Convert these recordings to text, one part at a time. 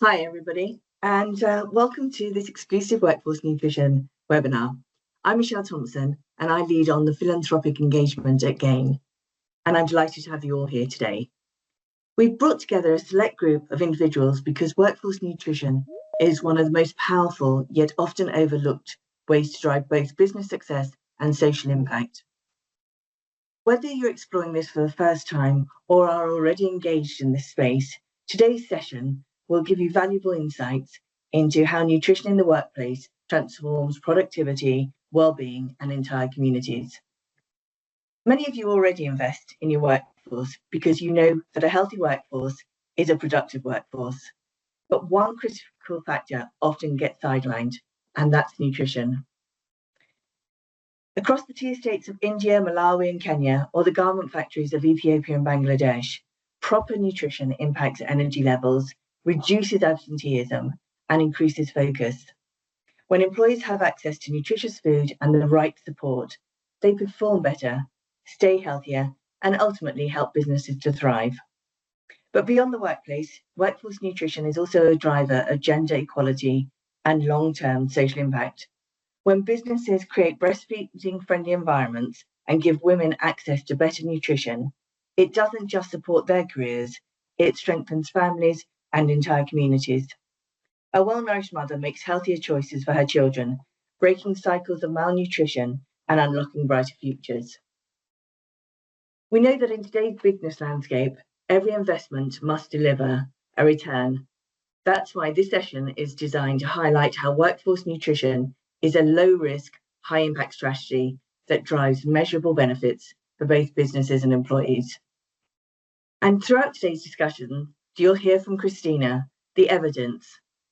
Hi, everybody, and welcome to this exclusive Workforce Nutrition webinar. I'm Michelle Thompson, and I lead on the philanthropic engagement at GAIN, and I'm delighted to have you all here today. We've brought together a select group of individuals because workforce nutrition is one of the most powerful yet often overlooked ways to drive both business success and social impact. Whether you're exploring this for the first time or are already engaged in this space, today's session will give you valuable insights into how nutrition in the workplace transforms productivity, well-being, and entire communities. Many of you already invest in your workforce because you know that a healthy workforce is a productive workforce. But one critical factor often gets sidelined, and that's nutrition. Across the tea estates of India, Malawi, and Kenya, or the garment factories of Ethiopia and Bangladesh, proper nutrition impacts energy levels, reduces absenteeism, and increases focus. When employees have access to nutritious food and the right support, they perform better, stay healthier, and ultimately help businesses to thrive. But beyond the workplace, workforce nutrition is also a driver of gender equality and long-term social impact. When businesses create breastfeeding-friendly environments and give women access to better nutrition, it doesn't just support their careers, it strengthens families and entire communities. A well-nourished mother makes healthier choices for her children, breaking cycles of malnutrition and unlocking brighter futures. We know that in today's business landscape, every investment must deliver a return. That's why this session is designed to highlight how workforce nutrition is a low-risk, high-impact strategy that drives measurable benefits for both businesses and employees. And throughout today's discussion, you'll hear from Christina the evidence,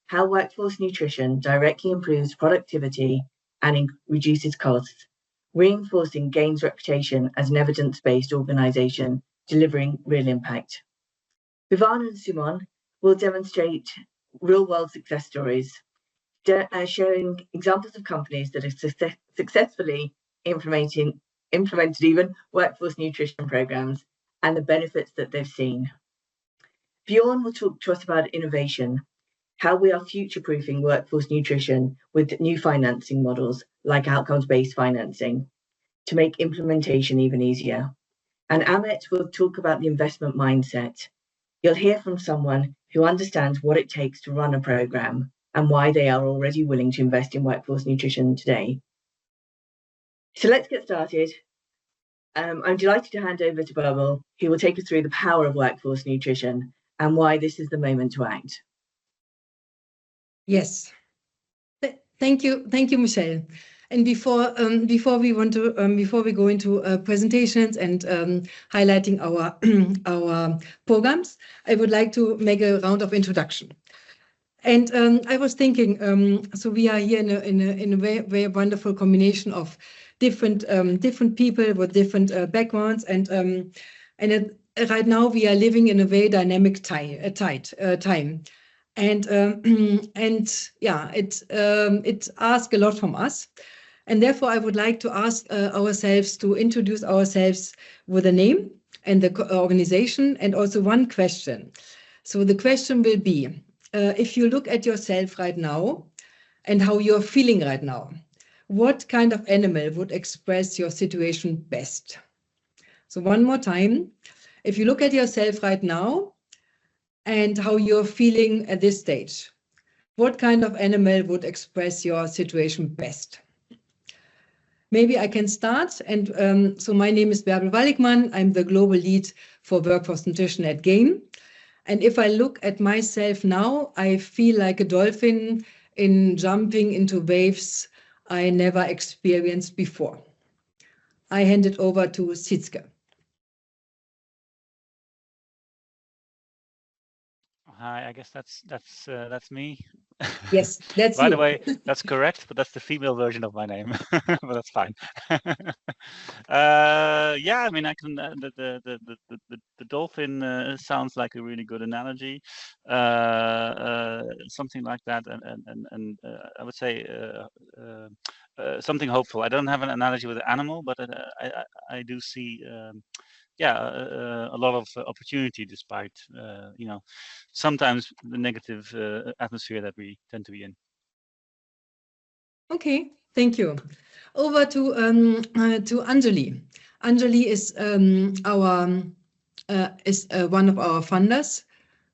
how workforce nutrition directly improves productivity and reduces costs, reinforcing GAIN's reputation as an evidence-based organisation delivering real impact. Vivan and Sumon will demonstrate real-world success stories, showing examples of companies that have successfully implemented even workforce nutrition programs and the benefits that they've seen. Bjorn will talk to us about innovation, how we are future-proofing workforce nutrition with new financing models like outcomes-based financing to make implementation even easier. And Amit will talk about the investment mindset. You'll hear from someone who understands what it takes to run a program and why they are already willing to invest in workforce nutrition today. So let's get started. I'm delighted to hand over to Birbal, who will take us through the power of workforce nutrition and why this is the moment to act. Yes, thank you, Michelle. And before we go into presentations and highlighting our our programs, I would like to make a round of introduction. And I was thinking, so we are here in a very wonderful combination of different people with different backgrounds, and right now we are living in a very dynamic time. And yeah, it asks a lot from us. And therefore, I would like to ask ourselves to introduce ourselves with a name and the organization, and also one question. So the question will be, if you look at yourself right now and how you're feeling right now, what kind of animal would express your situation best? So one more time, if you look at yourself right now and how you're feeling at this stage, what kind of animal would express your situation best? Maybe I can start. And so my name is Bärbel Walligmann. I'm the global lead for workforce nutrition at GAIN. And if I look at myself now, I feel like a dolphin in jumping into waves I never experienced before. I hand it over to Sietske. Hi, I guess that's me. Yes, that's By you. the way, that's correct, but that's the female version of my name. But that's fine. Yeah, I mean, I can. The dolphin sounds like a really good analogy. Something like that, and I would say something hopeful. I don't have an analogy with an animal, but I do see a lot of opportunity despite sometimes the negative atmosphere that we tend to be in. Okay, thank you. Over to Anjali. Anjali is one of our funders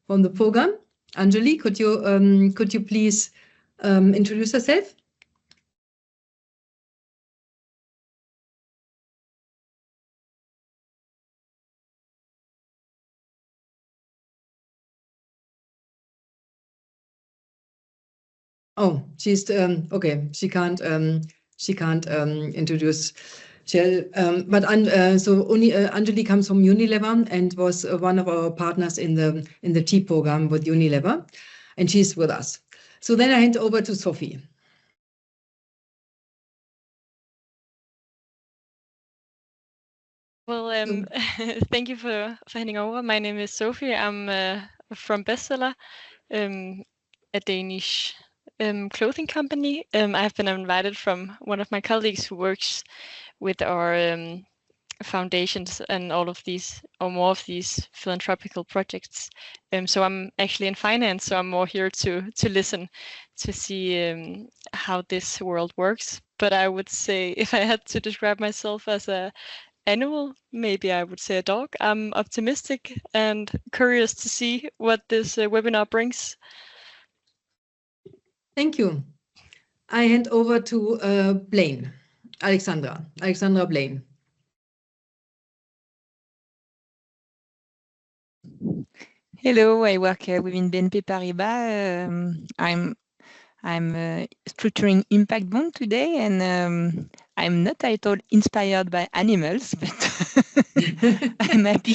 from the program. Anjali, could you please introduce yourself? Oh, she's okay. She can't introduce. But Anjali comes from Unilever and was one of our partners in the T program with Unilever, and she's with us. So then I hand over to Sophie. Well, thank you for handing over. My name is Sophie. I'm from Bestseller, a Danish clothing company. I've been invited from one of my colleagues who works with our foundations and all of these or more of these philanthropical projects. So I'm actually in finance, so I'm more here to listen, to see how this world works. But I would say if I had to describe myself as a animal, maybe I would say a dog. I'm optimistic and curious to see what this webinar brings. Thank you. I hand over to Blaine, Alexandra Blaine. Hello, I work within BNP Paribas. I'm structuring Impact Bond today, and I'm not at all inspired by animals, but I'm happy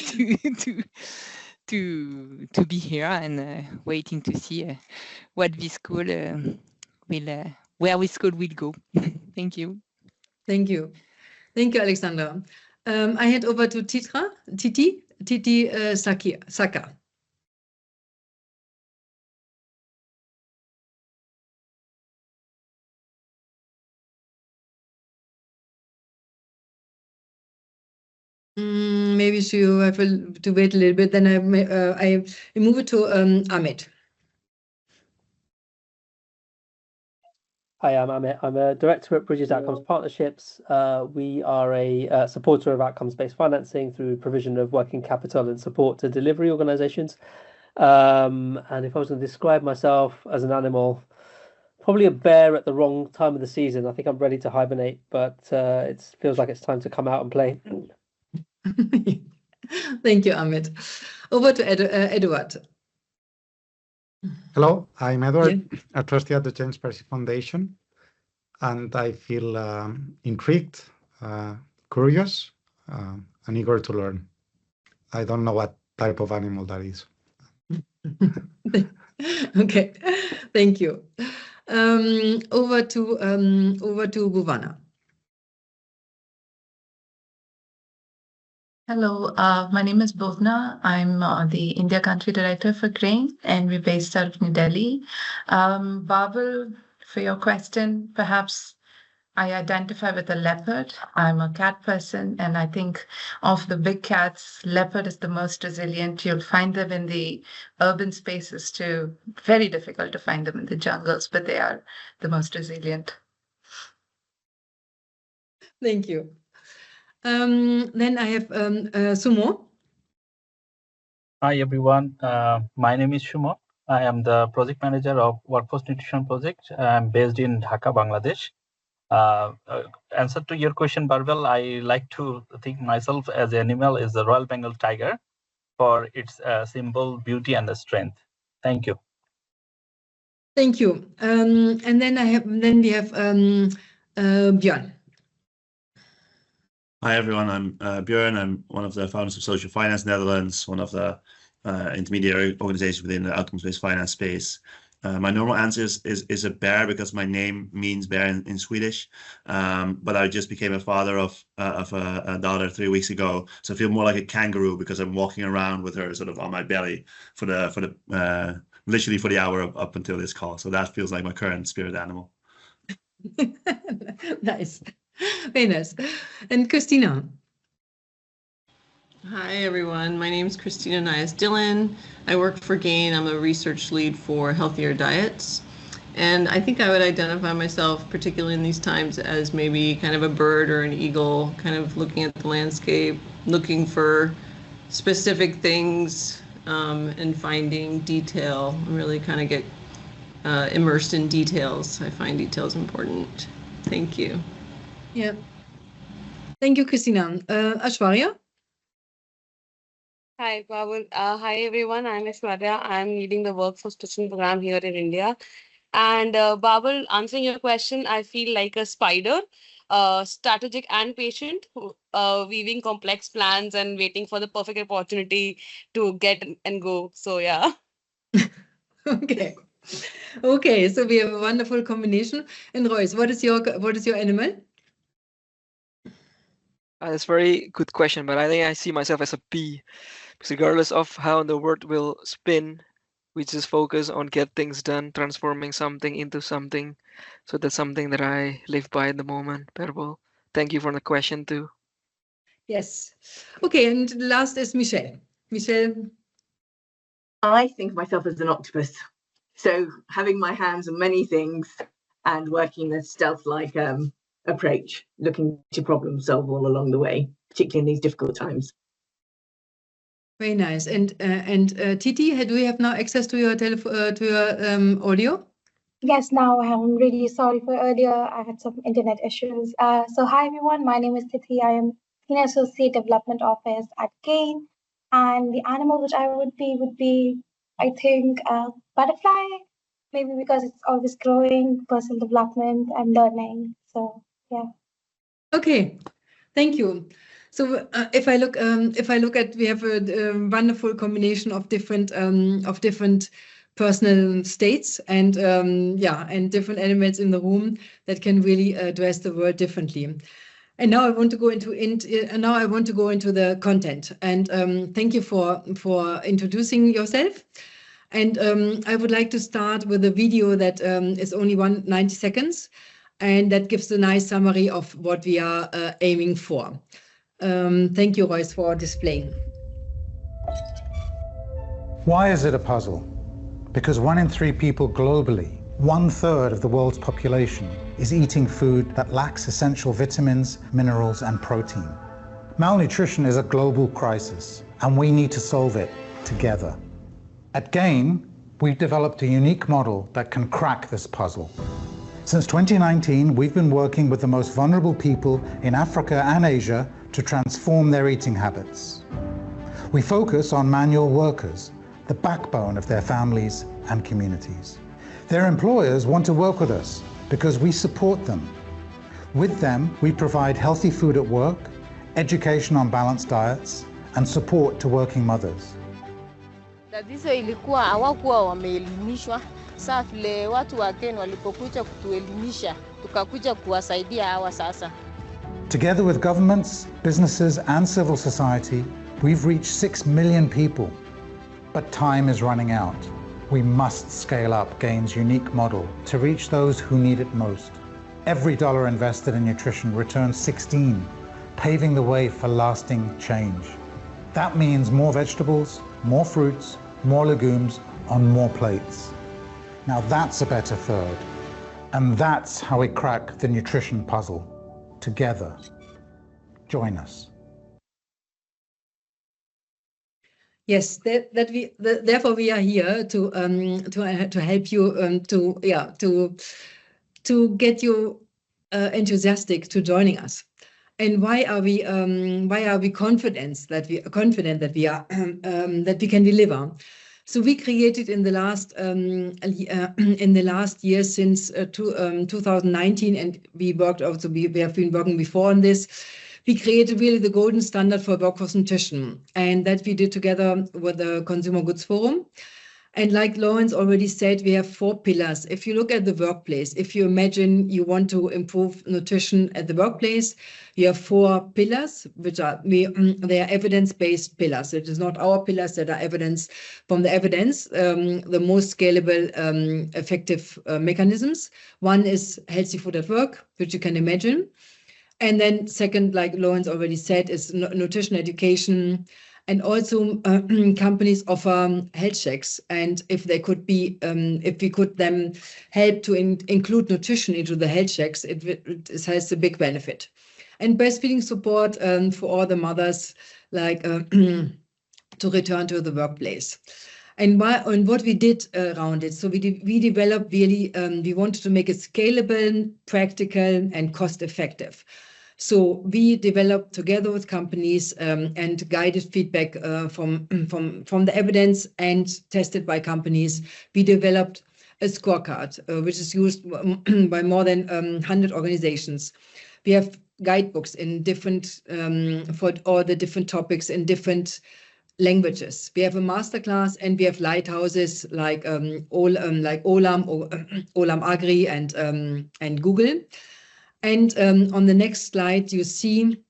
to be here and waiting to see what this school where this school will go. Thank you. Thank you, Alexandra. I hand over to Titi Saka. Maybe you have to wait a little bit. Then I move it to Amit. Hi, I'm Amit. I'm a director at Bridges Outcomes Partnerships. We are a supporter of outcomes-based financing through provision of working capital and support to delivery organizations. And if I was to describe myself as an animal, probably a bear at the wrong time of the season. I think I'm ready to hibernate, but it feels like it's time to come out and play. Thank you, Amit. Over to Edward. Hello, I'm Edward, a trustee at the James Percy Foundation, and I feel intrigued, curious, and eager to learn. I don't know what type of animal that is. Okay, thank you. Over to Bhuvana. Hello, my name is Bhuvna. I'm the India Country Director for Crane, and we're based out of New Delhi. Babel, for your question, perhaps I identify with a leopard. I'm a cat person, and I think of the big cats, leopard is the most resilient. You'll find them in the urban spaces too. Very difficult to find them in the jungles, but they are the most resilient. Thank you. Then I have Sumo. Hi, everyone. My name is Sumo. I am the project manager of Workforce Nutrition Project. I'm based in Dhaka, Bangladesh. Answer to your question, Barbel, I like to think myself as an animal is the Royal Bengal tiger for its symbol, beauty, and the strength. Thank you. Thank you. And then we have Björn. Hi, everyone. I'm Björn. I'm one of the founders of Social Finance Netherlands, one of the intermediary organizations within the outcomes-based finance space. My normal answer is a bear because my name means bear in Swedish, but I just became a father of a daughter 3 weeks ago, so I feel more like a kangaroo because I'm walking around with her sort of on my belly for the literally for the hour up until this call. So that feels like my current spirit animal. Nice. Very nice. And Christina. Hi, everyone. My name is Christina Nias-Dillon. I work for GAIN. I'm a research lead for healthier diets. And I think I would identify myself, particularly in these times, as maybe kind of a bird or an eagle, kind of looking at the landscape, looking for specific things and finding detail. I really kind of get immersed in details. I find details important. Thank you. Yeah. Thank you, Christina. Aishwarya? Hi, Babul. Hi, everyone. I'm Aishwarya. I'm leading the workforce nutrition program here in India. And Babul, answering your question, I feel like a spider, strategic and patient, weaving complex plans and waiting for the perfect opportunity to get and go. So, yeah. Okay. Okay, so we have a wonderful combination. And Royce, what is your animal? That's a very good question, but I think I see myself as a bee, because regardless of how the world will spin, we just focus on get things done, transforming something into something. So that's something that I live by at the moment. Perbal, thank you for the question too. Yes. Okay, and last is Michelle. Michelle? I think of myself as an octopus. So having my hands on many things and working a stealth-like approach, looking to problem solve all along the way, particularly in these difficult times. Very nice. And Titi, do we have now access to your audio? Yes, now I'm really sorry for earlier. I had some internet issues. So hi everyone, my name is Titi. I am Senior Associate Development Office at GAIN. And the animal which I would be, I think, butterfly, maybe because it's always growing, personal development and learning. So yeah. Okay, thank you. So if I look at, we have a wonderful combination of different personal states and and different elements in the room that can really address the world differently. And now I want to go into the content. And thank you for introducing yourself. And I would like to start with a video that is only 90 seconds, and that gives a nice summary of what we are aiming for. Thank you, Royce, for displaying. Why is it a puzzle? Because 1 in 3 people globally, 1/3 of the world's population, is eating food that lacks essential vitamins, minerals, and protein. Malnutrition is a global crisis, and we need to solve it together. At GAIN, we've developed a unique model that can crack this puzzle. Since 2019, we've been working with the most vulnerable people in Africa and Asia to transform their eating habits. We focus on manual workers, the backbone of their families and communities. Their employers want to work with us because we support them. With them, we provide healthy food at work, education on balanced diets, and support to working mothers. Tatizo ilikuwa hawakuwa wameelimishwa. Sasa vile watu wa GAIN walipokuja kutuelimisha, tukakuja kuwasaidia hawa sasa. Together with governments, businesses, and civil society, we've reached 6 million people. But time is running out. We must scale up GAIN's unique model to reach those who need it most. Every dollar invested in nutrition returns 16, paving the way for lasting change. That means more vegetables, more fruits, more legumes on more plates. Now that's a better third. And that's how we crack the nutrition puzzle. Together. Join us. Yes, therefore we are here to help you to get you enthusiastic to joining us. And why are we confident that we can deliver? So we created in the last year since 2019, and we have been working before on this. We created really the golden standard for workforce nutrition, and that we did together with the Consumer Goods Forum. And like Lawrence already said, we have 4 pillars. If you look at the workplace, if you imagine you want to improve nutrition at the workplace, you have 4 pillars, which are they are evidence-based pillars. It is not our pillars that are evidence from the evidence, the most scalable, effective mechanisms. One is healthy food at work, which you can imagine. And then second, like Lawrence already said, is nutrition education. And also companies offer health checks. And if they could be, if we could then help to include nutrition into the health checks, it has a big benefit. And breastfeeding support for all the mothers, like to return to the workplace. And what we did around it, so we developed really, we wanted to make it scalable, practical, and cost effective. So we developed together with companies and guided feedback from the evidence and tested by companies. We developed a scorecard, which is used by more than 100 organizations. We have guidebooks in different, for all the different topics in different languages. We have a masterclass and we have lighthouses like Olam Agri and Google. And on the next slide, you see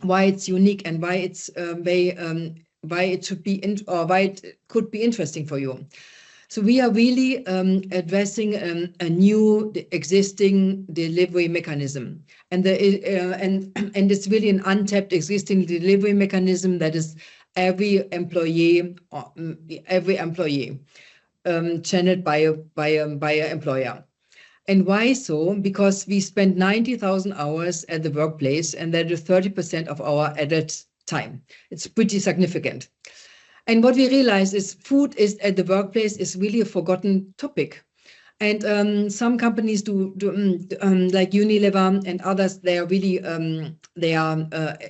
why it's unique and why it's why it should be why it could be interesting for you. So we are really addressing a new existing delivery mechanism, and it's really an untapped existing delivery mechanism that is every employee channeled by a employer. And why so? Because we spend 90,000 hours at the workplace, and that is 30% of our adult time. It's pretty significant. And what we realize is food is at the workplace is really a forgotten topic. And some companies do like Unilever and others, they are really, they are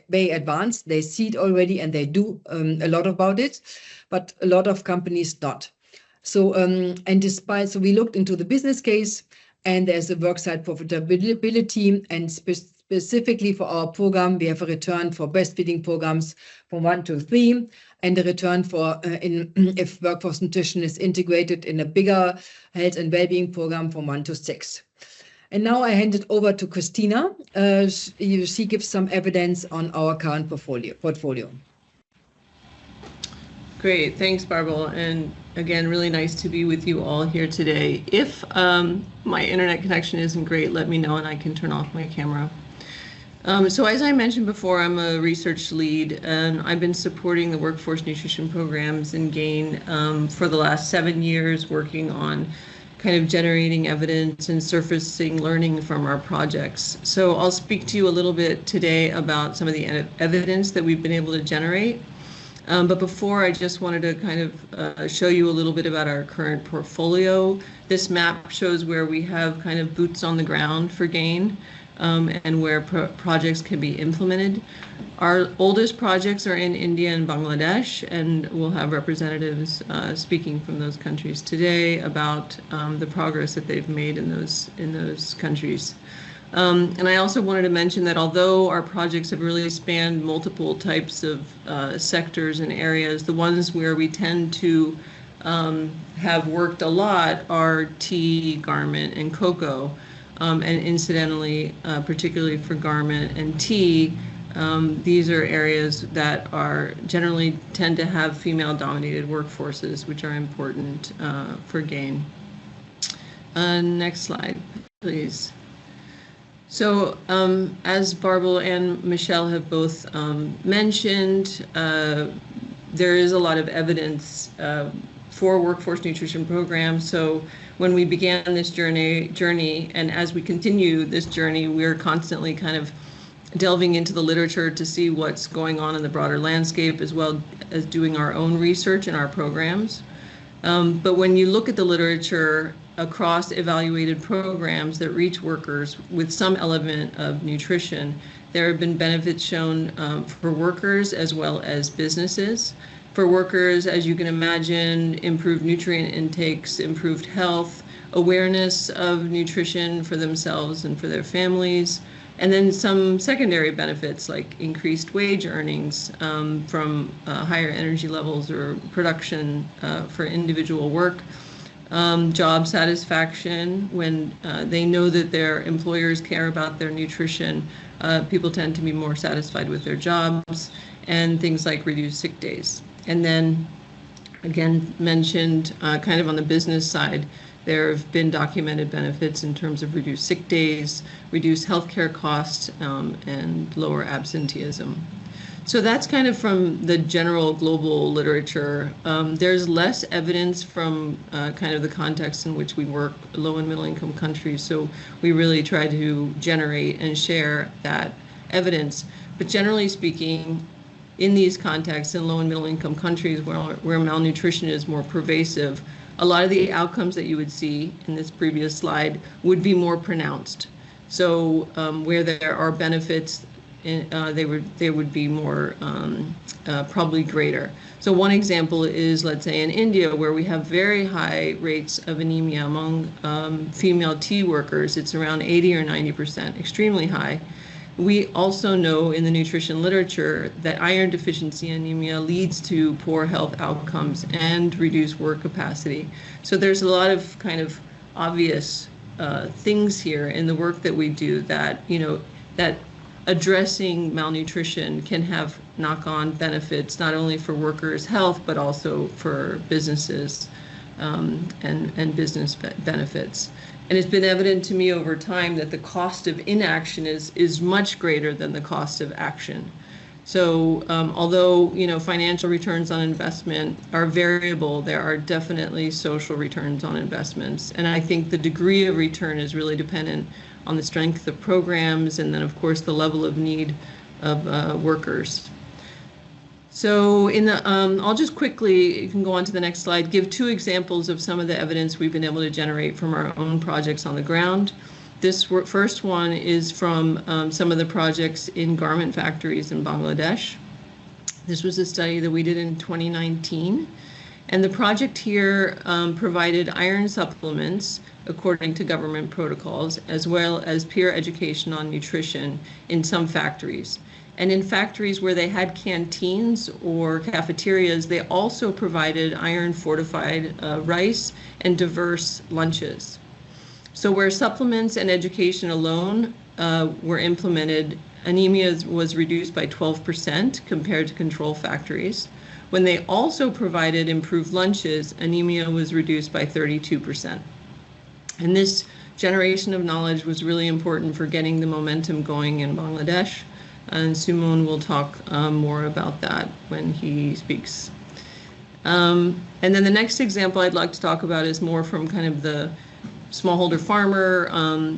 very advanced. They see it already and they do a lot about it, but a lot of companies not. So, so we looked into the business case, and there's a worksite profitability, and specifically for our program, we have a return for breastfeeding programs from 1 to 3, and a return for if workforce nutrition is integrated in a bigger health and well-being program from 1 to 6. And now I hand it over to Christina. She gives some evidence on our current portfolio. Great, thanks, Barbel. And again, really nice to be with you all here today. If my internet connection isn't great, let me know and I can turn off my camera. So as I mentioned before, I'm a research lead, and I've been supporting the workforce nutrition programs in GAIN for the last 7 years, working on kind of generating evidence and surfacing learning from our projects. So I'll speak to you a little bit today about some of the evidence that we've been able to generate. But before, I just wanted to kind of show you a little bit about our current portfolio. This map shows where we have kind of boots on the ground for GAIN and where projects can be implemented. Our oldest projects are in India and Bangladesh, and we'll have representatives speaking from those countries today about the progress that they've made in those countries. And I also wanted to mention that although our projects have really spanned multiple types of sectors and areas, the ones where we tend to have worked a lot are tea, garment, and cocoa. And incidentally, particularly for garment and tea, these are areas that are generally tend to have female-dominated workforces, which are important for GAIN. Next slide, please. So as Barbel and Michelle have both mentioned, there is a lot of evidence for workforce nutrition programs. So when we began this journey, and as we continue this journey, we're constantly kind of delving into the literature to see what's going on in the broader landscape, as well as doing our own research in our programs. But when you look at the literature across evaluated programs that reach workers with some element of nutrition, there have been benefits shown for workers as well as businesses. For workers, as you can imagine, improved nutrient intakes, improved health, awareness of nutrition for themselves and for their families, and then some secondary benefits like increased wage earnings from higher energy levels or production for individual work. Job satisfaction, when they know that their employers care about their nutrition, people tend to be more satisfied with their jobs, and things like reduced sick days. And then, again, mentioned kind of on the business side, There have been documented benefits in terms of reduced sick days, reduced healthcare costs, and lower absenteeism. So that's kind of from the general global literature. There's less evidence from kind of the context in which we work, low and middle income countries. So we really try to generate and share that evidence. But generally speaking, in these contexts, in low and middle income countries where malnutrition is more pervasive, a lot of the outcomes that you would see in this previous slide would be more pronounced. So where there are benefits, they would be more probably greater. So one example is, let's say, in India, where we have very high rates of anemia among female tea workers. It's around 80 or 90%, extremely high. We also know in the nutrition literature that iron deficiency anemia leads to poor health outcomes and reduced work capacity. So there's a lot of kind of obvious things here in the work that we do that, that addressing malnutrition can have knock-on benefits, not only for workers' health, but also for businesses and business benefits. And it's been evident to me over time that the cost of inaction is much greater than the cost of action. So although financial returns on investment are variable, there are definitely social returns on investments. And I think the degree of return is really dependent on the strength of programs and then, of course, the level of need of workers. So I'll just quickly, you can go on to the next slide, give two examples of some of the evidence we've been able to generate from our own projects on the ground. This first one is from some of the projects in garment factories in Bangladesh. This was a study that we did in 2019. And the project here provided iron supplements according to government protocols, as well as peer education on nutrition in some factories. And in factories where they had canteens or cafeterias, they also provided iron fortified rice and diverse lunches. So where supplements and education alone were implemented, anemia was reduced by 12% compared to control factories. When they also provided improved lunches, anemia was reduced by 32%. And this generation of knowledge was really important for getting the momentum going in Bangladesh. And Sumon will talk more about that when he speaks. And then the next example I'd like to talk about is more from kind of the smallholder farmer.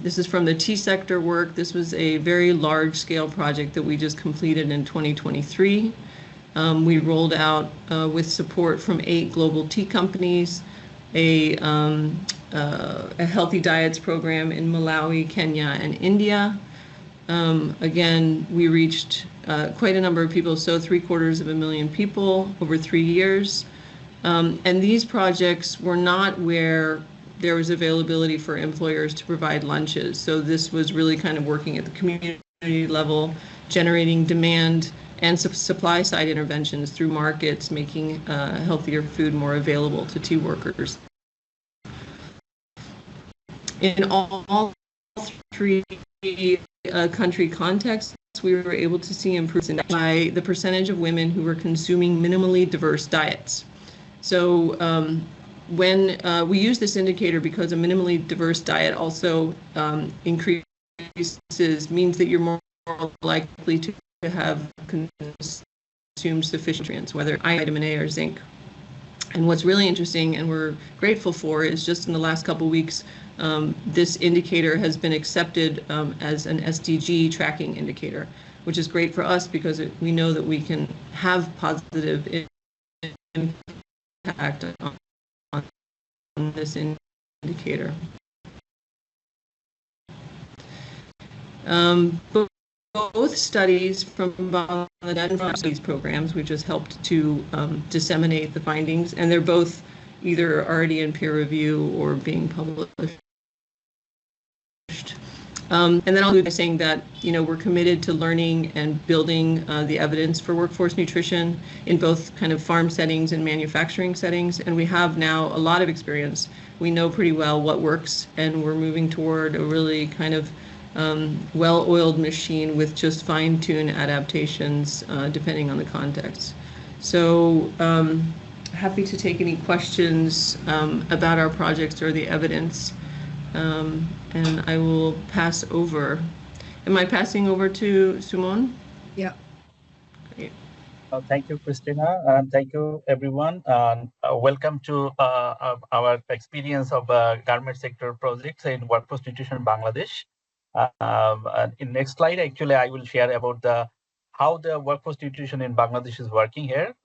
This is from the tea sector work. This was a very large scale project that we just completed in 2023. We rolled out with support from 8 global tea companies, a healthy diets program in Malawi, Kenya, and India. Again, we reached quite a number of people, so 750,000 people over 3 years. And these projects were not where there was availability for employers to provide lunches. So this was really kind of working at the community level, generating demand and supply side interventions through markets, making healthier food more available to tea workers. In all 3 country contexts, we were able to see improvements by the percentage of women who were consuming minimally diverse diets. So when we use this indicator because a minimally diverse diet also means that you're more likely to have consumed sufficient nutrients, whether vitamin A or zinc. And what's really interesting and we're grateful for is just in the last couple of weeks, this indicator has been accepted as an SDG tracking indicator, which is great for us because we know that we can have positive impact on this indicator. Both studies from Bangladesh and from these programs, we just helped to disseminate the findings, and they're both either already in peer review or being published. And then I'll do by saying that we're committed to learning and building the evidence for workforce nutrition in both kind of farm settings and manufacturing settings, and we have now a lot of experience. We know pretty well what works, and we're moving toward a really kind of well-oiled machine with just fine-tuned adaptations depending on the context. So happy to take any questions about our projects or the evidence. And I will pass over. Am I passing over to Sumon? Yeah. Great. Thank you, Christina, and thank you, everyone. Welcome to our experience of garment sector projects in workforce nutrition Bangladesh. In next slide, actually, I will share about how the workforce nutrition in Bangladesh is working here.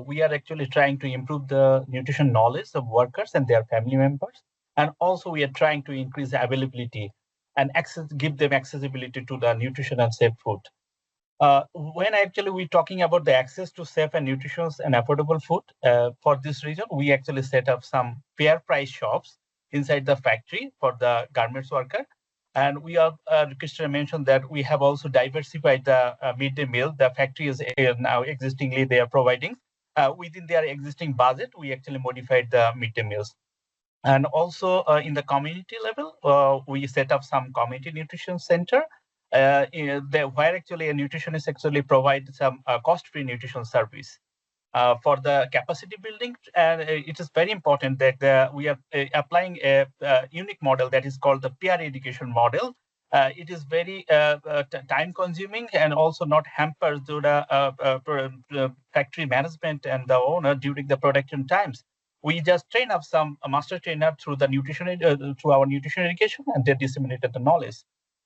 We are actually trying to improve the nutrition knowledge of workers and their family members, and also we are trying to increase the availability and give them accessibility to the nutrition and safe food. When actually we're talking about the access to safe and nutritious and affordable food, for this reason, we actually set up some fair price shops inside the factory for the garments worker. And we are, Christina mentioned that we have also diversified the midday meal. The factory is now existingly they are providing. Within their existing budget, we actually modified the midday meals. And also in the community level, we set up some community nutrition center where actually a nutritionist actually provides some cost-free nutrition service. For the capacity building, and it is very important that we are applying a unique model that is called the peer education model. It is very time-consuming and also not hampered to the factory management and the owner during the production times. We just train up some master trainer through the nutrition through our nutrition education, and they disseminated the knowledge.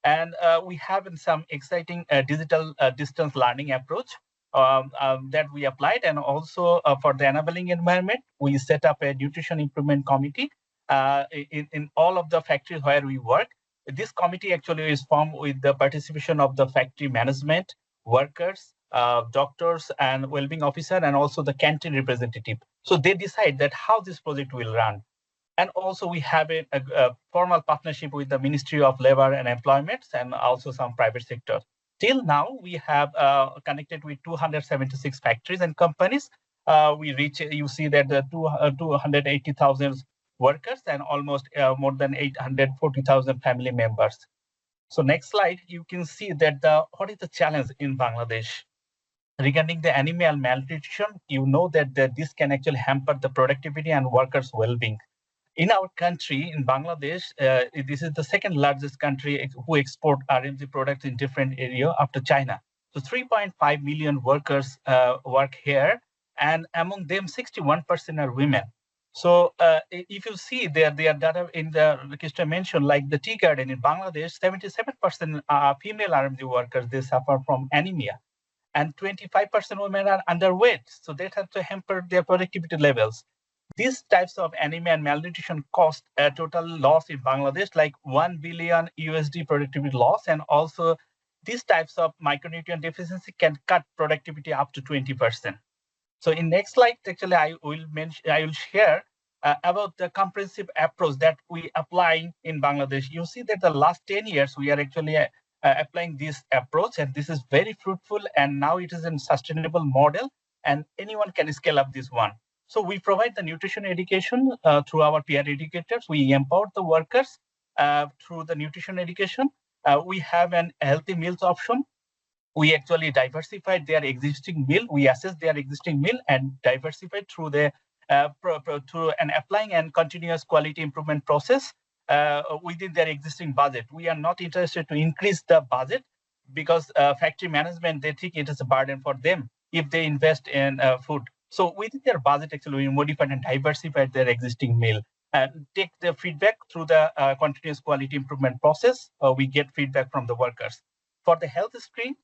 And we have some exciting digital distance learning approach that we applied, and also for the enabling environment, we set up a nutrition improvement committee in all of the factories where we work. This committee actually is formed with the participation of the factory management, workers, doctors, and well-being officer, and also the canteen representative. So they decide that how this project will run. And also we have a formal partnership with the Ministry of Labor and Employment and also some private sector. Till now, we have connected with 276 factories and companies. We reach, you see that the 280,000 workers and almost more than 840,000 family members. So next slide, you can see that what is the challenge in Bangladesh? Regarding the animal malnutrition, you know that this can actually hamper the productivity and workers' well-being. In our country, in Bangladesh, this is the second largest country who export RMG products in different areas after China. So 3.5 million workers work here, and among them, 61% are women. So if you see their data in the Christina mentioned, like the tea garden in Bangladesh, 77% are female RMG workers, they suffer from anemia. And 25% women are underweight. So that has to hamper their productivity levels. These types of anemia and malnutrition cost a total loss in Bangladesh, like $1 billion USD productivity loss. And also these types of micronutrient deficiency can cut productivity up to 20%. So in next slide, actually, I will share about the comprehensive approach that we apply in Bangladesh. You see that the last 10 years, we are actually applying this approach, and this is very fruitful. And now it is a sustainable model, and anyone can scale up this one. So we provide the nutrition education through our peer educators. We empower the workers through the nutrition education. We have an healthy meals option. We actually diversified their existing meal. We assess their existing meal and diversified through the through an applying and continuous quality improvement process within their existing budget. We are not interested to increase the budget because factory management, they think it is a burden for them if they invest in food. So within their budget, actually, we modified and diversified their existing meal and take the feedback through the continuous quality improvement process. We get feedback from the workers. For the health screen,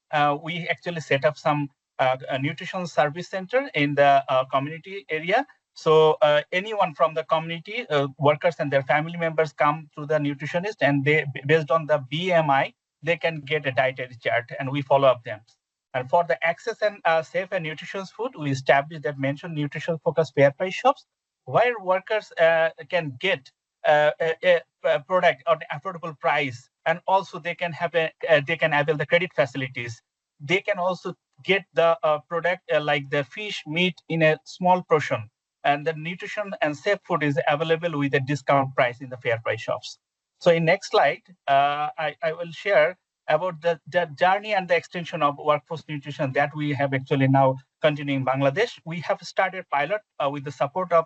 we actually set up some a nutrition service center in the community area. So anyone from the community, workers and their family members come to the nutritionist, and they, based on the BMI, they can get a dietary chart, and we follow up them. And for the access and safe and nutritious food, we established that mentioned nutrition-focused fair price shops, where workers can get a product at an affordable price, and also they can have they can avail the credit facilities. They can also get the product like the fish, meat in a small portion, and the nutrition and safe food is available with a discount price in the fair price shops. So in next slide, I will share about the journey and the extension of workforce nutrition that we have actually now continue in Bangladesh. We have started pilot with the support of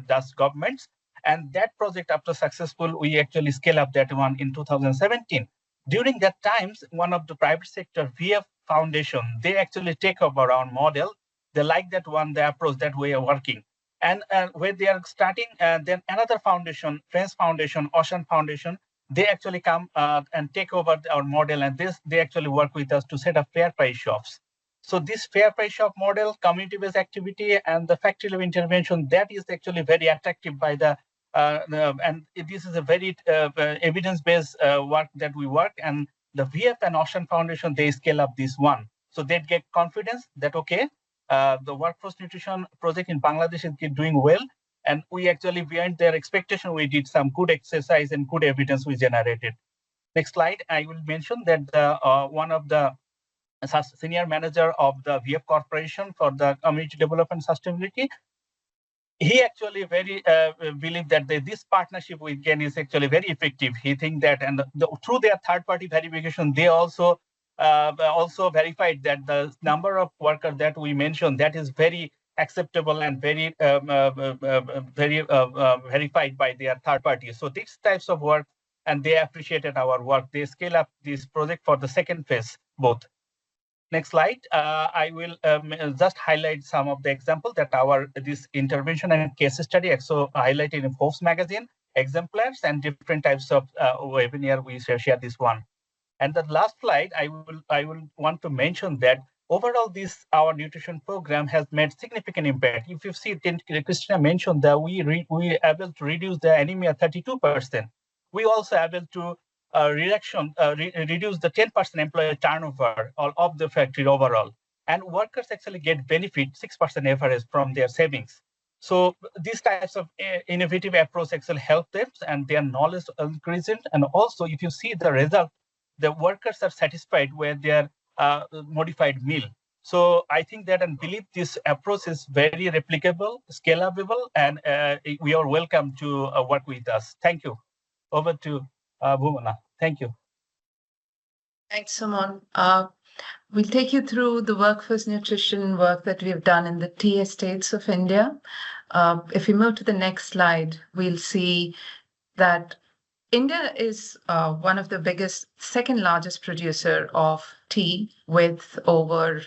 Dutch governments. And that project, after successful, we actually scale up that one in 2017. During that times, one of the private sector, VF Foundation, they actually take over our model. They like that one, the approach, that way of working. And when they are starting, then another foundation, French Foundation, Ocean Foundation, they actually come and take over our model, and they actually work with us to set up fair price shops. So this fair price shop model, community-based activity, and the factory level intervention, that is actually very attractive by the and this is a very evidence-based work that we work, and the VF and Ocean Foundation, they scale up this one. So they get confidence that, okay, the workforce nutrition project in Bangladesh is doing well, and we actually, beyond their expectation, we did some good exercise and good evidence we generated. Next slide, I will mention that one of the senior manager of the VF Corporation for the Community Development Sustainability, he actually very believe that this partnership with GAIN is actually very effective. He think that, and through their third-party verification, they also verified that the number of workers that we mentioned, that is very acceptable and very verified by their third parties. So these types of work, and they appreciated our work. They scale up this project for the second phase, both. Next slide. I will just highlight some of the examples that this intervention and case study also highlighted in Forbes magazine, exemplars, and different types of webinar. We share this one. And the last slide, I will want to mention that overall, our nutrition program has made significant impact. If you see, Christina mentioned that we able to reduce the anemia 32%. We also able to reduce the 10% employee turnover of the factory overall. And workers actually get benefit 6% average from their savings. So these types of innovative approach actually help them, and their knowledge increases. And also, if you see the result, the workers are satisfied with their modified meal. So I think that and believe this approach is very replicable, scalable, and we are welcome to work with us. Thank you. Over to Bhumana. Thank you. Thanks, Suman. We'll take you through the workforce nutrition work that we've done in the tea estates of India. If we move to the next slide, we'll see that India is one of the biggest, second largest producer of tea, with over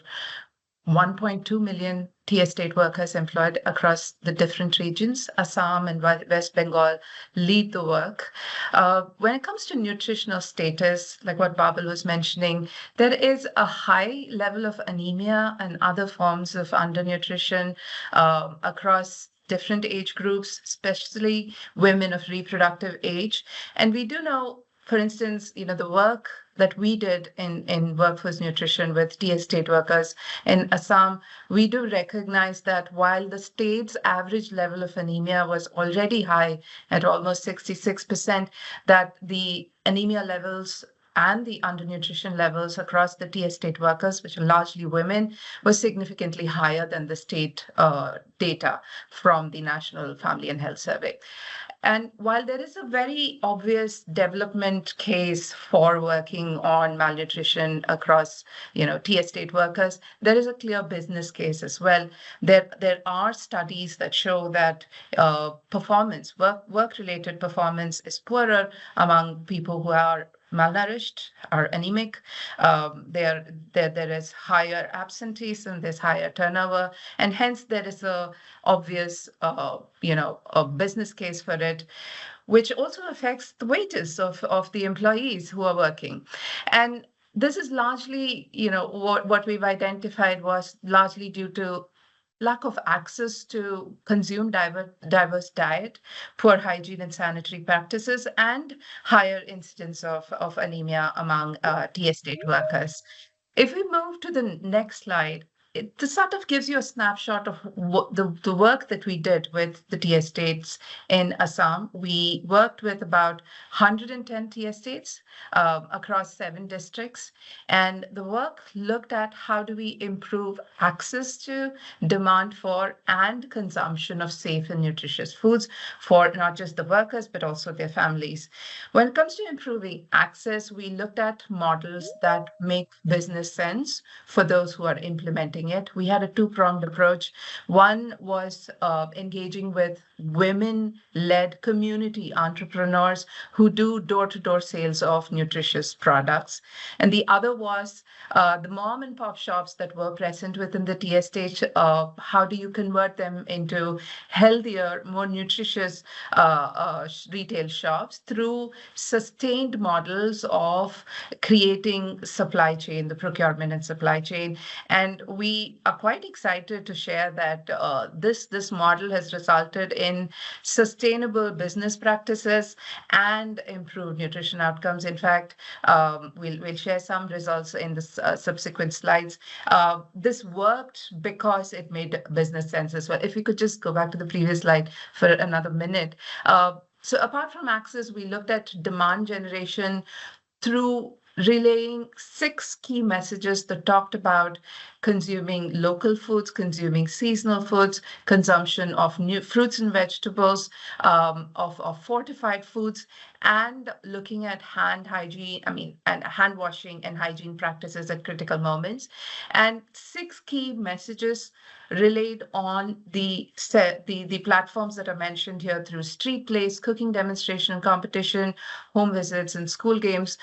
1.2 million tea estate workers employed across the different regions. Assam and West Bengal lead the work. When it comes to nutritional status, like what Babul was mentioning, there is a high level of anemia and other forms of undernutrition across different age groups, especially women of reproductive age. And we do know, for instance, the work that we did in workforce nutrition with tea estate workers in Assam, we do recognize that while the state's average level of anemia was already high at almost 66%, that the anemia levels and the undernutrition levels across the tea estate workers, which are largely women, was significantly higher than the state data from the National Family and Health Survey. And while there is a very obvious development case for working on malnutrition across, tea estate workers, there is a clear business case as well. There are studies that show that performance, work-related performance, is poorer among people who are malnourished or anemic. There is higher absenteeism, there's higher turnover, and hence there is a obvious, a business case for it, which also affects the wages of the employees who are working. And this is largely, what we've identified was largely due to lack of access to consume diverse diet, poor hygiene and sanitary practices, and higher incidence of anemia among tea estate workers. If we move to the next slide, this sort of gives you a snapshot of what the work that we did with the tea estates in Assam. We worked with about 110 tea estates across 7 districts. And the work looked at how do we improve access to, demand for, and consumption of safe and nutritious foods for not just the workers, but also their families. When it comes to improving access, we looked at models that make business sense for those who are implementing taking it. We had a two-pronged approach. One was engaging with women-led community entrepreneurs who do door-to-door sales of nutritious products. And the other was the mom and pop shops that were present within the tea estate. How do you convert them into healthier, more nutritious retail shops through sustained models of creating supply chain, the procurement and supply chain. And we are quite excited to share that this model has resulted in sustainable business practices and improved nutrition outcomes. In fact, we'll share some results in the subsequent slides. This worked because it made business sense as well. If we could just go back to the previous slide for another minute. So apart from access, we looked at demand generation through relaying 6 key messages that talked about consuming local foods, consuming seasonal foods, consumption of new fruits and vegetables, of fortified foods, and looking at hand hygiene, and hand washing and hygiene practices at critical moments. And 6 key messages relayed on the platforms that are mentioned here through street plays, cooking demonstration, competition, home visits, and school games,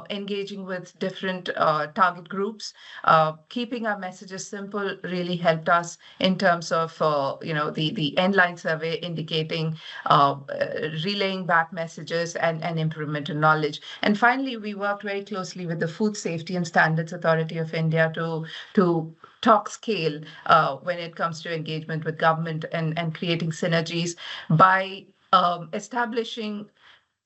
engaging with different target groups. Keeping our messages simple really helped us in terms of the Endline survey indicating relaying back messages and improvement in knowledge. And finally, we worked very closely with the Food Safety and Standards Authority of India to talk scale when it comes to engagement with government and creating synergies by establishing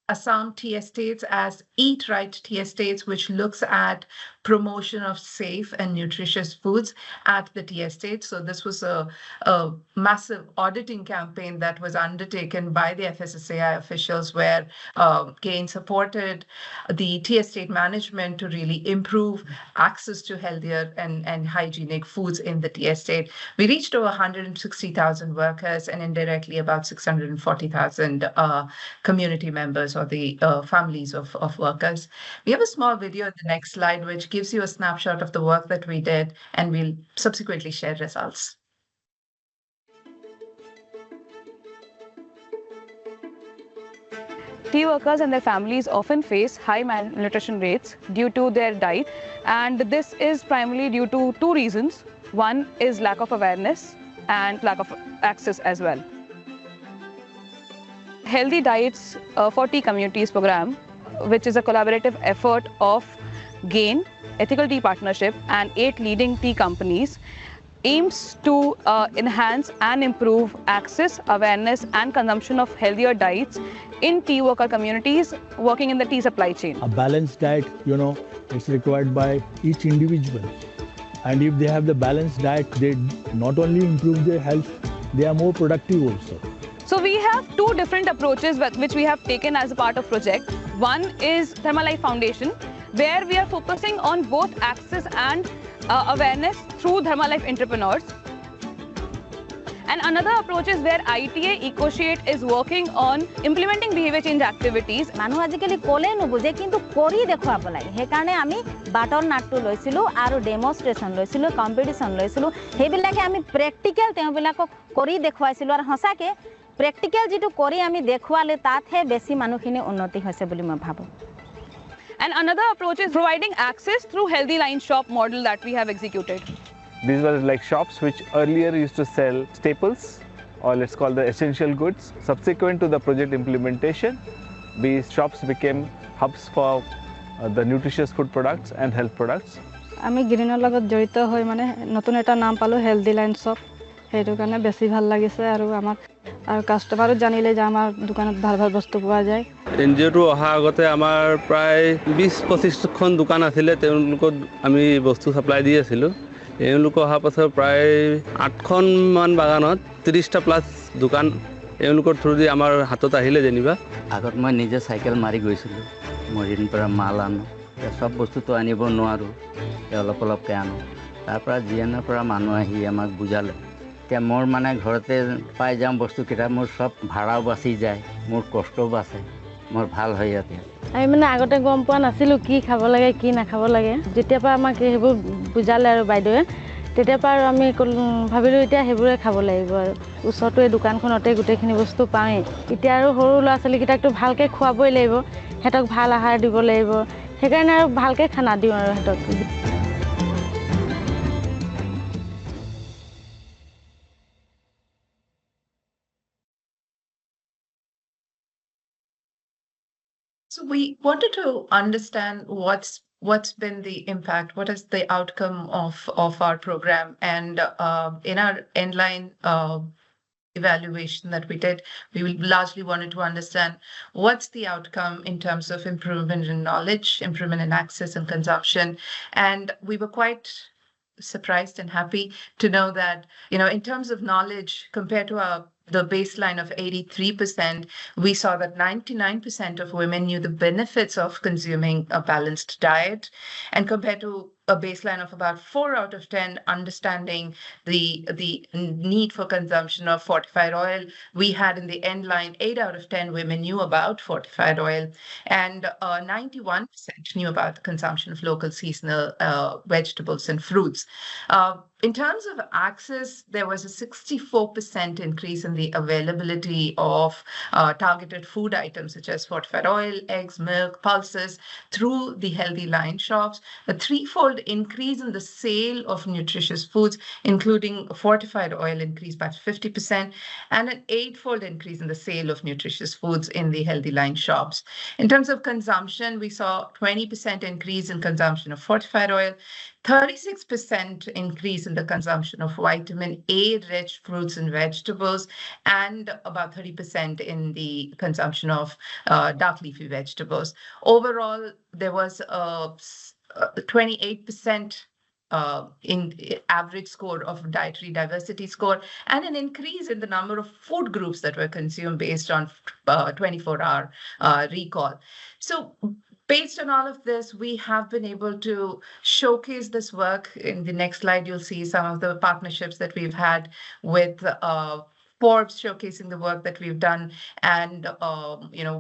Assam tea estates as Eat Right tea estates, which looks at promotion of safe and nutritious foods at the tea estate. So this was a massive auditing campaign that was undertaken by the FSSAI officials, where GAIN supported the tea estate management to really improve access to healthier and hygienic foods in the tea estate. We reached over 160,000 workers and indirectly about 640,000 community members or the families of workers. We have a small video in the next slide, which gives you a snapshot of the work that we did, and we'll subsequently share results. Tea workers and their families often face high malnutrition rates due to their diet, and this is primarily due to 2 reasons. One is lack of awareness and lack of access as well. Healthy Diets for Tea Communities program, which is a collaborative effort of GAIN, Ethical Tea Partnership, and 8 leading tea companies, aims to enhance and improve access, awareness, and consumption of healthier diets in tea worker communities working in the tea supply chain. A balanced diet, it's required by each individual. And if they have the balanced diet, they not only improve their health, they are more productive also. So we have 2 different approaches which we have taken as a part of project. One is Thermalife Foundation, where we are focusing on both access and awareness through Thermalife entrepreneurs. And another approach is where ITA EcoShade is working on implementing behavior change activities. মানুহ আজিকালি কলে নুবুজে কিন্তু কৰি দেখুৱাব লাগে সেইকাৰণে আমি বাটৰ নাটটো লৈছিলো আৰু ডেমনষ্ট্ৰেচন লৈছিলো কম্পিটিশন লৈছিলো সেইবিলাকে আমি প্ৰেক্টিক্যাল তেওঁবিলাকক কৰি দেখুৱাইছিলো আৰু হসাকে প্ৰেক্টিক্যাল যেটো কৰি আমি দেখুৱালে তাতহে বেছি মানুহখিনি উন্নতি হৈছে বুলি মই ভাবো. And another approach is providing access through Healthy Line shop model that we have executed. These were like shops which earlier used to sell staples, or let's call the essential goods. Subsequent to the project implementation, these shops became hubs for the nutritious food products and health products. আমি গ্ৰীনৰ লগত জড়িত হৈ নতুন এটা নাম পালো healthy line shop সেইটো কাৰণে বেছি ভাল লাগিছে আৰু আমাক আৰু কাস্টমাৰো জানিলে যে আমাৰ দোকানত ভাল ভাল বস্তু পোৱা যায় এনজিঅ'টো অহা আগতে আমাৰ প্ৰায় 20-25খন দোকান আছিলে তেওঁলোকক আমি বস্তু সাপ্লাই দি আছিলোঁ এওঁলোক অহা পাছত প্ৰায় 8খন মান বাগানত 30টা প্লাস দোকান এওঁলোকৰ থ্ৰুদি আমাৰ হাতত আহিলে যেনিবা আগত মই নিজে সাইকেল মাৰি গৈছিলোঁ মৰিনৰ পৰা মাল আনো সব বস্তুটো আনিব নোৱাৰো অলপ অলপকৈ আনো তাৰ পৰা জিএনৰ পৰা মানুহ আহি আমাক বুজালে এতিয়া মোৰ ঘৰতে পাই যাম বস্তু কিটা মোৰ সব ভাড়াও বাচি যায় মোৰ কষ্টও বাচে মোৰ ভাল হৈ আছে আমি আগতে গম পোৱা নাছিলো কি খাব লাগে কি না খাব লাগে যেতিয়া পৰা আমাক হেবোৰ বুজালে আৰু বাইদেৱে তেতিয়াৰ পৰা আৰু আমি ভাবিলোঁ এতিয়া সেইবোৰে খাব লাগিব আৰু ওচৰতো এই দোকানখনতে গোটেইখিনি বস্তু পাওঁৱেই এতিয়া আৰু সৰু ল'ৰা ছোৱালীকেইটাকতো ভালকৈ খুৱাবই লাগিব সিহঁতক ভাল আহাৰ দিব লাগিব সেইকাৰণে আৰু ভালকৈ খানা দিওঁ আৰু সিহঁতক So we wanted to understand what's been the impact, what is the outcome of our program, and in our endline evaluation that we did, we largely wanted to understand what's the outcome in terms of improvement in knowledge, improvement in access and consumption, and we were quite surprised and happy to know that, you know, in terms of knowledge compared to the baseline of 83%, we saw that 99% of women knew the benefits of consuming a balanced diet, and compared to a baseline of about 4 out of 10 understanding the need for consumption of fortified oil, we had in the end line 8 out of 10 women knew about fortified oil, and 91% knew about the consumption of local seasonal vegetables and fruits. In terms of access, there was a 64% increase in the availability of targeted food items such as fortified oil, eggs, milk, pulses through the Healthy Line shops, a threefold increase in the sale of nutritious foods, including fortified oil increased by 50%, and an 8-fold increase in the sale of nutritious foods in the Healthy Line shops. In terms of consumption, we saw 20% increase in consumption of fortified oil, 36% increase in the consumption of vitamin A-rich fruits and vegetables, and about 30% in the consumption of dark leafy vegetables. Overall, there was a 28% in average score of dietary diversity score, and an increase in the number of food groups that were consumed based on 24-hour recall. So based on all of this, we have been able to showcase this work. In the next slide, you'll see some of the partnerships that we've had with Forbes, showcasing the work that we've done, and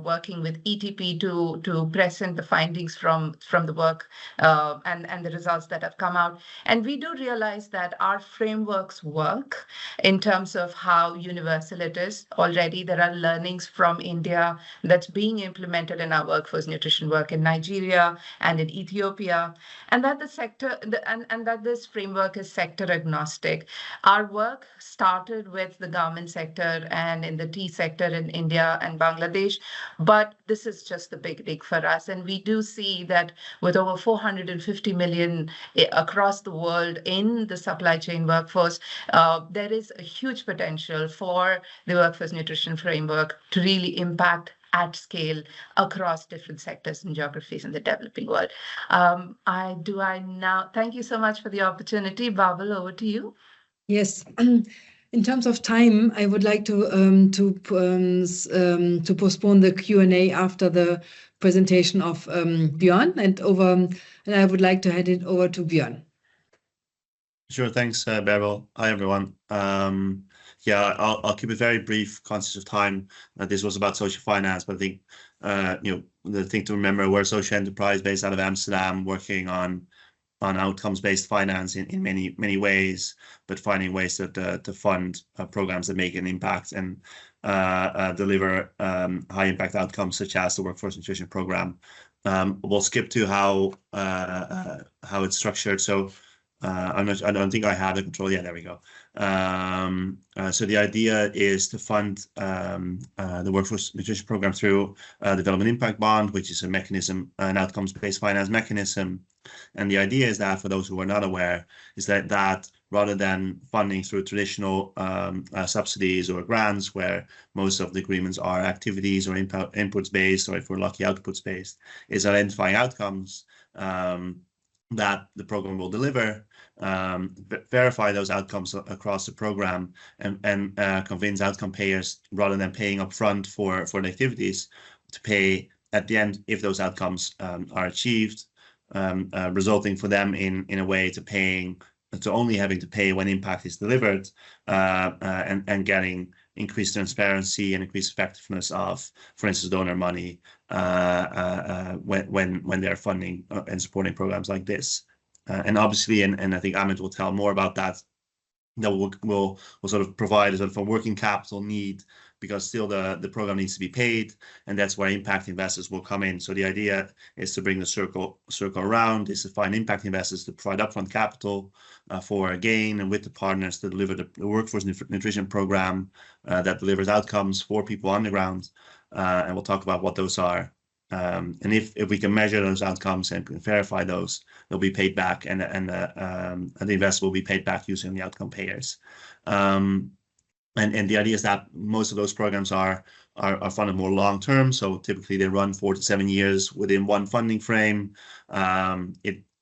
working with ETP to present the findings from the work and the results that have come out. And we do realize that our frameworks work in terms of how universal it is. Already there are learnings from India that's being implemented in our workforce nutrition work in Nigeria and in Ethiopia, and that that this framework is sector agnostic. Our work started with the government sector and in the tea sector in India and Bangladesh, but this is just the beginning for us. And we do see that with over 450 million across the world in the supply chain workforce, there is a huge potential for the workforce nutrition framework to really impact at scale across different sectors and geographies in the developing world. Thank you so much for the opportunity. Babul, over to you. Yes. In terms of time, I would like to postpone the Q&A after the presentation of Björn, and I would like to hand it over to Björn. Sure, thanks, Beryl. Hi, everyone. I'll keep it very brief, conscious of time. This was about social finance, but I think the thing to remember, we're a social enterprise based out of Amsterdam, working on outcomes-based finance in many ways, but finding ways to fund programs that make an impact and deliver high-impact outcomes, such as the Workforce Nutrition Program. We'll skip to how it's structured. So I don't think I have the control. Yeah, there we go. So the idea is to fund the Workforce Nutrition Program through the Development Impact Bond, which is a mechanism, an outcomes-based finance mechanism. And the idea is that, for those who are not aware, is that rather than funding through traditional subsidies or grants, where most of the agreements are activities or inputs-based, or if we're lucky, outputs-based, is identifying outcomes that the program will deliver, verify those outcomes across the program, and convince outcome payers, rather than paying upfront for the activities, to pay at the end if those outcomes are achieved, resulting for them in a way to only having to pay when impact is delivered, and getting increased transparency and increased effectiveness of, for instance, donor money when they're funding and supporting programs like this. And obviously, and I think Ahmed will tell more about that, that will sort of provide a sort of a working capital need, because still the program needs to be paid, and that's where impact investors will come in. So the idea is to bring the circle around, is to find impact investors to provide upfront capital for a gain, and with the partners to deliver the workforce nutrition program that delivers outcomes for people on the ground. And we'll talk about what those are. And if we can measure those outcomes and can verify those, they'll be paid back, and the investor will be paid back using the outcome payers. And the idea is that most of those programs are funded more long term. So typically they run 4 to 7 years within one funding frame.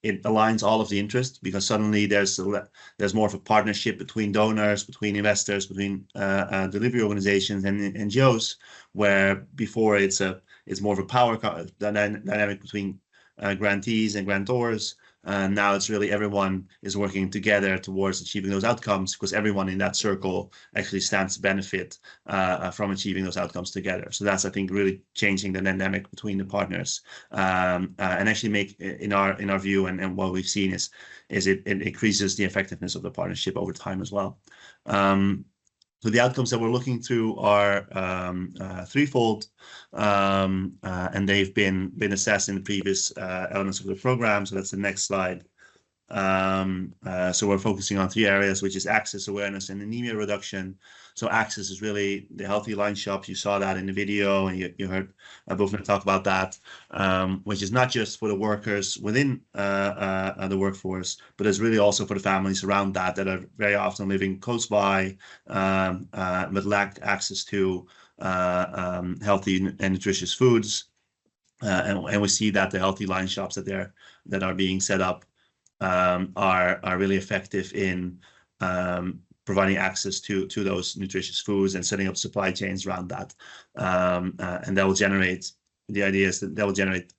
It aligns all of the interest, because suddenly there's more of a partnership between donors, between investors, between delivery organizations and NGOs, where before it's more of a power dynamic between grantees and grantors. Now it's really everyone is working together towards achieving those outcomes, because everyone in that circle actually stands to benefit from achieving those outcomes together. So that's, I think, really changing the dynamic between the partners, and actually make, in our view, and what we've seen is it increases the effectiveness of the partnership over time as well. So the outcomes that we're looking through are threefold, and they've been assessed in the previous elements of the program. So that's the next slide. So we're focusing on 3 areas, which is access, awareness, and anemia reduction. So access is really the healthy line shops. You saw that in the video, and you heard Bhavna talk about that, which is not just for the workers within the workforce, but it's really also for the families around that are very often living close by, but lack access to healthy and nutritious foods. And we see that the healthy line shops that are being set up are really effective in providing access to those nutritious foods and setting up supply chains around that. And that will generate, the idea is that will generate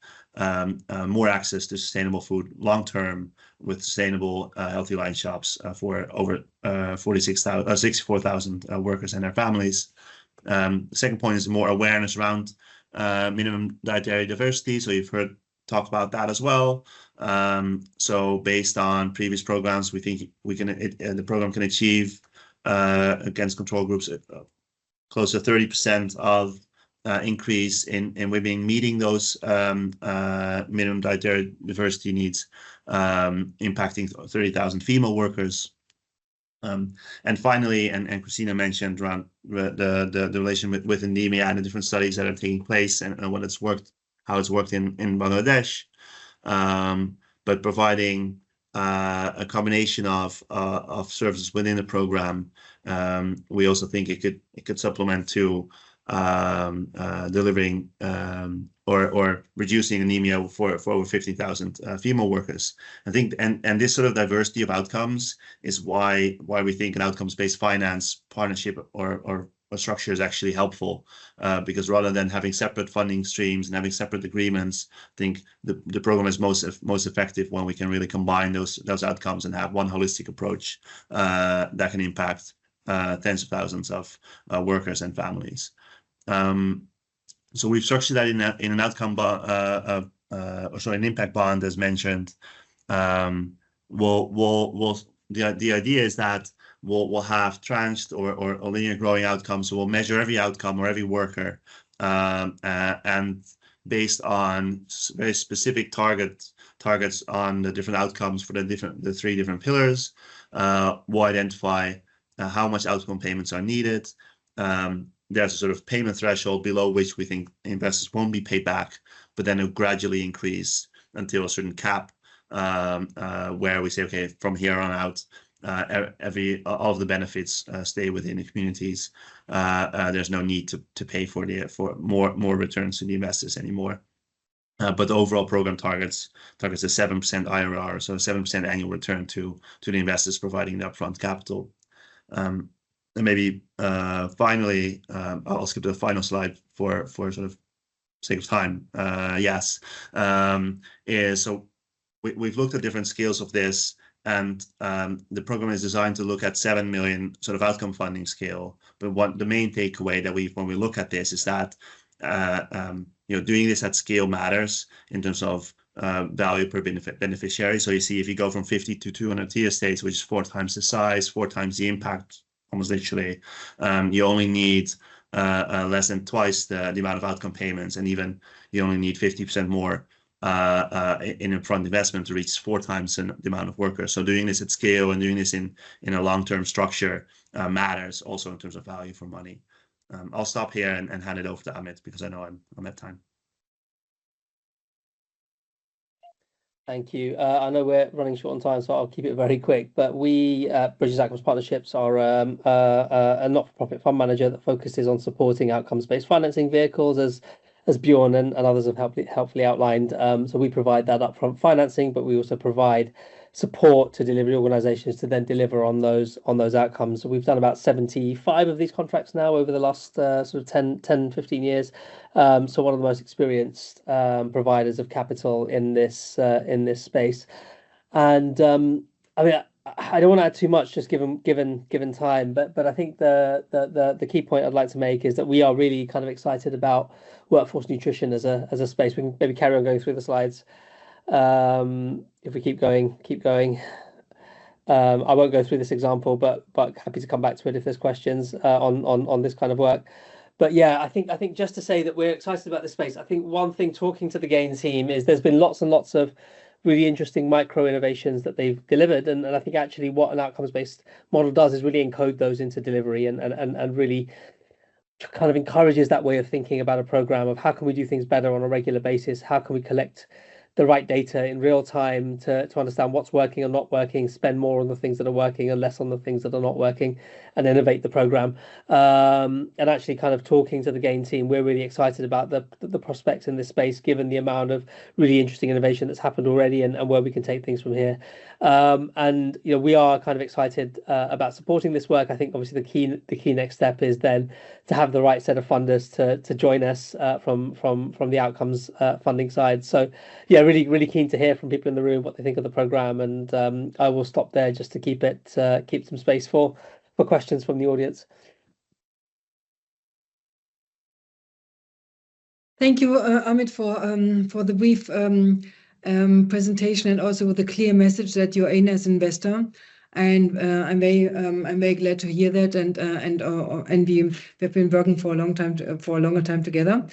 more access to sustainable food long term, with sustainable healthy line shops for over 64,000 workers and their families. The second point is more awareness around minimum dietary diversity. So you've heard talk about that as well. So based on previous programs, we think the program can achieve against control groups close to 30% of increase in women meeting those minimum dietary diversity needs, impacting 30,000 female workers. And finally, and Christina mentioned around the relation with anemia and the different studies that are taking place, and how it's worked in Bangladesh, but providing a combination of services within the program. We also think it could supplement to delivering or reducing anemia for over 50,000 female workers. I think, and this sort of diversity of outcomes is why we think an outcomes-based finance partnership or structure is actually helpful, because rather than having separate funding streams and having separate agreements, I think the program is most effective when we can really combine those outcomes and have one holistic approach that can impact tens of thousands of workers and families. So we've structured that in an outcome bond, an impact bond, as mentioned. The idea is that we'll have tranched or linear growing outcomes. So we'll measure every outcome or every worker, and based on very specific targets on the different outcomes for the 3 different pillars, we'll identify how much outcome payments are needed. There's a sort of payment threshold below which we think investors won't be paid back, but then it'll gradually increase until a certain cap, where we say, okay, from here on out, all of the benefits stay within the communities. There's no need to pay for more returns to the investors anymore. But the overall program targets a 7% IRR, so 7% annual return to the investors providing the upfront capital. And maybe finally, I'll skip to the final slide for sort of sake of time. So we've looked at different scales of this, and the program is designed to look at 7 million sort of outcome funding scale. But the main takeaway that when we look at this is that doing this at scale matters in terms of value per beneficiary. So you see, if you go from 50 to 200 T estates, which is 4 times the size, 4 times the impact, almost literally, you only need less than twice the amount of outcome payments, and even you only need 50% more in upfront investment to reach 4 times the amount of workers. So doing this at scale and doing this in a long-term structure matters also in terms of value for money. I'll stop here and hand it over to Amit, because I know I'm at time. Thank you. I know we're running short on time, so I'll keep it very quick. But we, Bridges Outcomes Partnerships, are a not-for-profit fund manager that focuses on supporting outcomes-based financing vehicles, as Bjorn and others have helpfully outlined. So we provide that upfront financing, but we also provide support to delivery organizations to then deliver on those outcomes. So we've done about 75 of these contracts now over the last sort of 10, 15 years. So one of the most experienced providers of capital in this space. And I mean, I don't want to add too much, just given time, but I think the key point I'd like to make is that we are really kind of excited about workforce nutrition as a space. We can maybe carry on going through the slides. If we keep going. I won't go through this example, but happy to come back to it if there's questions on this kind of work. But yeah, I think just to say that we're excited about this space. I think one thing, talking to the GAIN team, is there's been lots and lots of really interesting micro innovations that they've delivered, and I think actually what an outcomes-based model does is really encode those into delivery and really kind of encourages that way of thinking about a program of how can we do things better on a regular basis, how can we collect the right data in real time to understand what's working or not working, spend more on the things that are working and less on the things that are not working, and innovate the program. And actually kind of talking to the GAIN team, we're really excited about the prospects in this space, given the amount of really interesting innovation that's happened already and where we can take things from here. And we are kind of excited about supporting this work. I think obviously the key next step is then to have the right set of funders to join us from the outcomes funding side. So yeah, really keen to hear from people in the room what they think of the program, and I will stop there just to keep some space for questions from the audience. Thank you, Amit, for the brief presentation, and also with the clear message that you're in as investor. And I'm very glad to hear that, and we've been working for a longer time together.